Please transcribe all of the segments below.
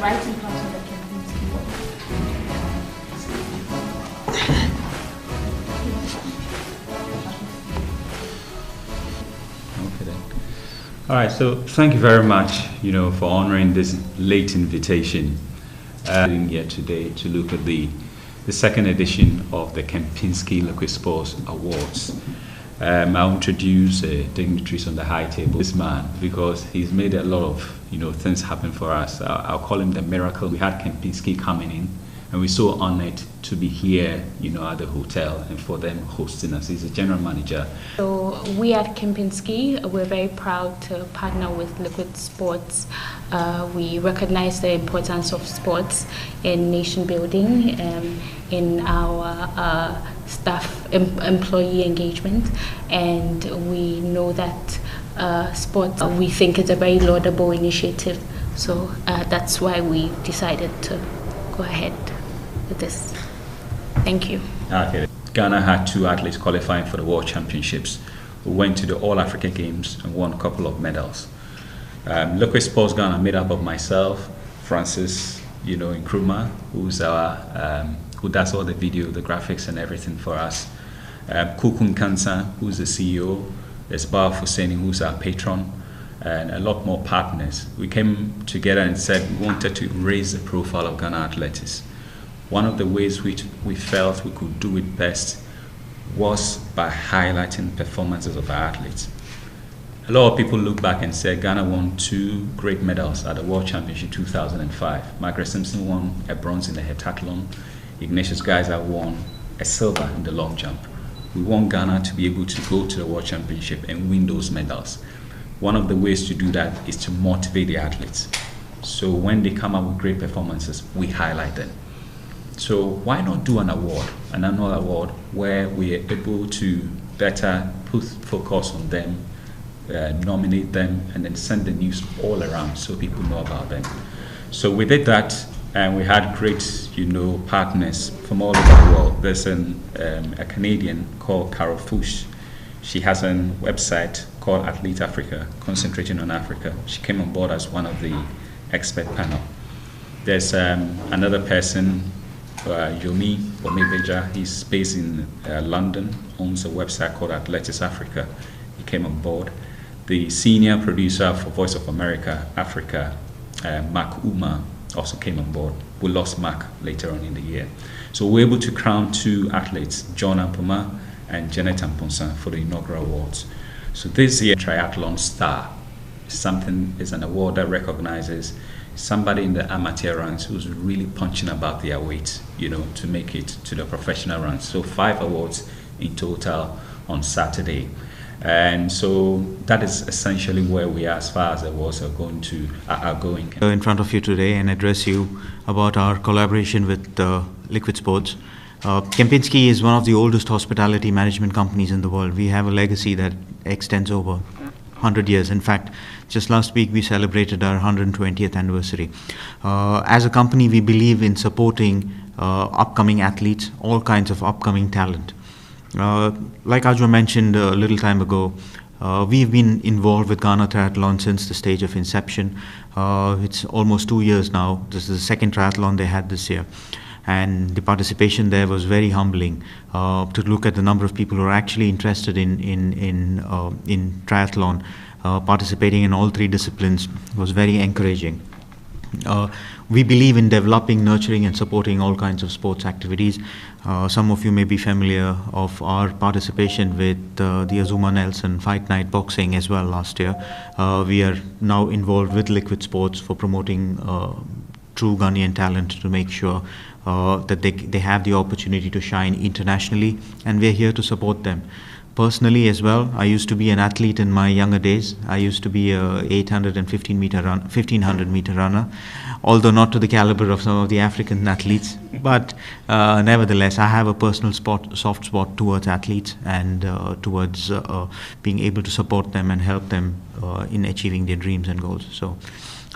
right in front of the Kempinski wall. Okay then. All right, so thank you very much, for honoring this late invitation here today to look at the second edition of the Kempinski Liquid Sports Awards. I'll introduce dignitaries on the high table. This man, because he's made a lot of things happen for us. I'll call him the miracle. We had Kempinski coming in, and we're so honored to be here, at the hotel and for them hosting us. He's a general manager. So we at Kempinski, we're very proud to partner with Liquid Sports. We recognize the importance of sports in nation building, in our staff employee engagement, and we know that sports, we think it's a very laudable initiative. So that's why we decided to go ahead with this. Thank you. Okay. Ghana had 2 athletes qualifying for the World Championships who went to the All-Africa Games and won a couple of medals. Liquid Sports Ghana, made up of myself, Francis, Nkrumah, who's our who does all the video, the graphics and everything for us. Kukun Kansa, who's the CEO. There's Bar Fuseni, who's our patron, and a lot more partners. We came together and said we wanted to raise the profile of Ghana athletics. One of the ways which we felt we could do it best was by highlighting performances of our athletes. A lot of people look back and say Ghana won 2 great medals at the World Championship 2005. Margaret Simpson won a bronze in the heptathlon. Ignatius Geiser won a silver in the long jump. We want Ghana to be able to go to the World Championship and win those medals. One of the ways to do that is to motivate the athletes. So when they come up with great performances, we highlight them. So why not do an annual award, where we are able to better put focus on them, nominate them, and then send the news all around so people know about them. So we did that, and we had great, partners from all over the world. There's a Canadian called Carol Fuchs. She has a website called Athlete Africa, concentrating on Africa. She came on board as one of the expert panel. There's another person, Yomi Omebeja. He's based in London, owns a website called Athletics Africa. He came on board. The senior producer for Voice of America Africa, Mark Uma, also came on board. We lost Mark later on in the year. So we're able to crown 2 athletes, John Ampoma and Janet Amponsa, for the inaugural awards. So this year, Triathlon Star is an award that recognizes somebody in the amateur ranks who's really punching above their weight, to make it to the professional ranks. So 5 awards in total on Saturday. And so that is essentially where we are as far as awards are going. In front of you today and address you about our collaboration with Liquid Sports. Kempinski is one of the oldest hospitality management companies in the world. We have a legacy that extends over 100 years. In fact, just last week we celebrated our 120th anniversary. As a company, we believe in supporting upcoming athletes, all kinds of upcoming talent. Like Ajwa mentioned a little time ago, we've been involved with Ghana Triathlon since the stage of inception. It's almost 2 years now. This is the 2nd triathlon they had this year. And the participation there was very humbling. To look at the number of people who are actually interested in triathlon, participating in all 3 disciplines was very encouraging. We believe in developing, nurturing and supporting all kinds of sports activities. Some of you may be familiar of our participation with the Azuma Nelson Fight Night Boxing as well last year. We are now involved with Liquid Sports for promoting true Ghanaian talent to make sure that they have the opportunity to shine internationally, and we're here to support them. Personally as well, I used to be an athlete in my younger days. I used to be a 1500 meter runner, although not to the caliber of some of the African athletes. But nevertheless, I have a personal soft spot towards athletes and towards being able to support them and help them in achieving their dreams and goals. So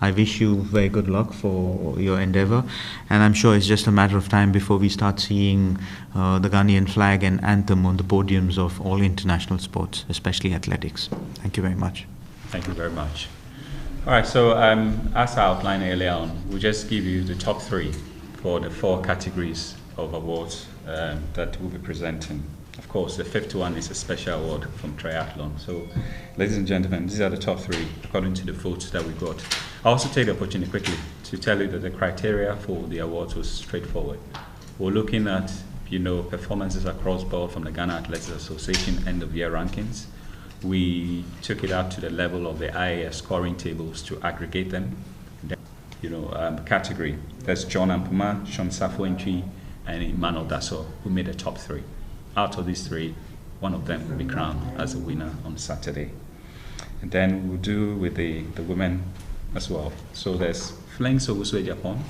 I wish you very good luck for your endeavor, and I'm sure it's just a matter of time before we start seeing the Ghanaian flag and anthem on the podiums of all international sports, especially athletics. Thank you very much. Thank you very much. All right, so as I outlined earlier on, we'll just give you the top 3 for the 4 categories of awards that we'll be presenting. Of course, the 5th one is a special award from triathlon. So, ladies and gentlemen, these are the top 3 according to the votes that we got. I'll also take the opportunity quickly to tell you that the criteria for the awards was straightforward. We're looking at, performances across board from the Ghana Athletics Association end of year rankings. We took it out to the level of the IAS scoring tables to aggregate them. Category. There's John Ampuma, Sean Safo-Ntwi, and Emmanuel Dasso, who made the top 3. Out of these 3, one of them will be crowned as a winner on Saturday. And then we'll do with the women as well. So there's Flings Owusu Japan,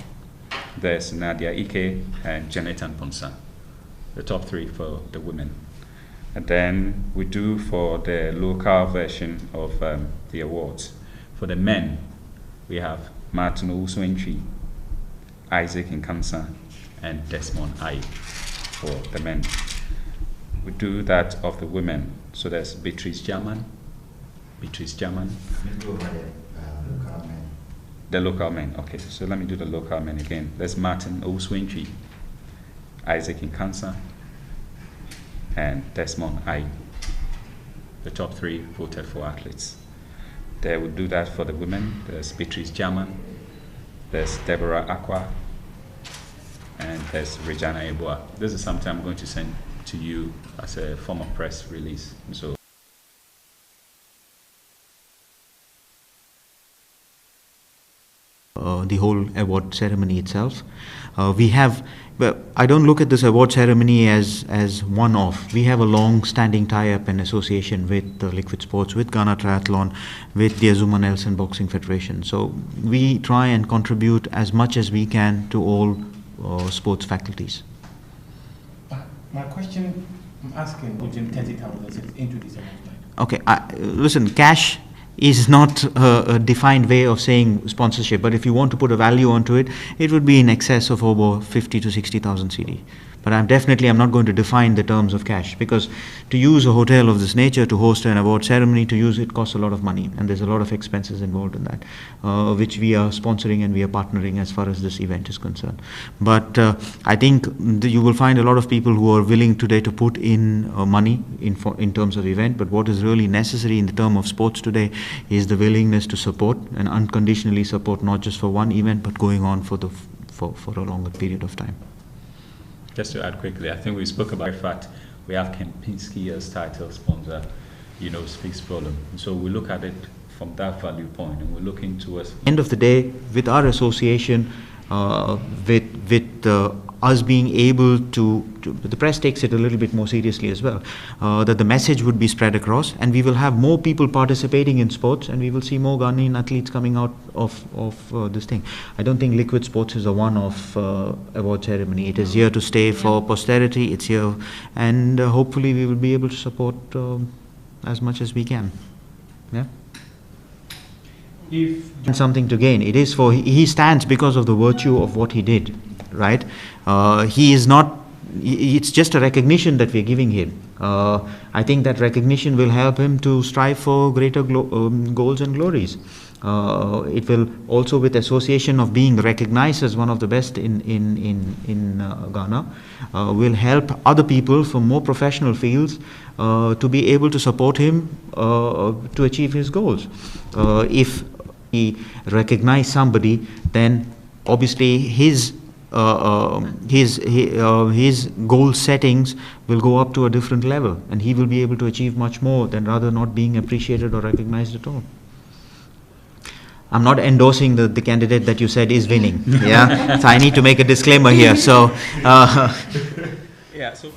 there's Nadia Ike, and Janet Ponsa. The top 3 for the women. And then we do for the local version of the awards. For the men, we have Martin Owusu-Ntwi, Isaac Nkansa, and Desmond Aye for the men. We do that of the women. So there's Beatrice German. The local men. Okay, so let me do the local men again. There's Martin Owusu-Ntwi, Isaac Nkansa, and Desmond Aye. The top 3 voted for athletes. They will do that for the women. There's Beatrice German, there's Deborah Aqua, and there's Regina Eboa. This is something I'm going to send to you as a form of press release. So the whole award ceremony itself. I don't look at this award ceremony as one-off. We have a long-standing tie-up and association with Liquid Sports, with Ghana Triathlon, with the Azuma Nelson Boxing Federation. So we try and contribute as much as we can to all sports faculties. My question I'm asking, would you 30,000 into this announcement? Okay, listen, cash is not a defined way of saying sponsorship, but if you want to put a value onto it, it would be in excess of over 50 to 60,000 CD. But I'm not going to define the terms of cash, because to use a hotel of this nature, to host an award ceremony, to use it costs a lot of money, and there's a lot of expenses involved in that, which we are sponsoring and we are partnering as far as this event is concerned. But I think you will find a lot of people who are willing today to put in money in terms of event, but what is really necessary in the term of sports today is the willingness to support and unconditionally support, not just for one event, but going on for a longer period of time. Just to add quickly, I think we spoke about the fact we have Kempinski as title sponsor, speaks volume. So we look at it from that value point, and we're looking towards. End of the day, with our association, with us being able to, the press takes it a little bit more seriously as well, that the message would be spread across, and we will have more people participating in sports, and we will see more Ghanaian athletes coming out of this thing. I don't think Liquid Sports is a one-off award ceremony. It is here to stay for posterity. It's here, and hopefully we will be able to support as much as we can. Yeah. If something to gain, it is for he stands because of the virtue of what he did, right? He is not. It's just a recognition that we're giving him. I think that recognition will help him to strive for greater goals and glories. It will also, with association of being recognized as one of the best in Ghana, will help other people from more professional fields to be able to support him to achieve his goals. If he recognize somebody, then obviously his goal settings will go up to a different level, and he will be able to achieve much more than rather not being appreciated or recognized at all. I'm not endorsing the candidate that you said is winning. Yeah, so I need to make a disclaimer here. So, yeah. So.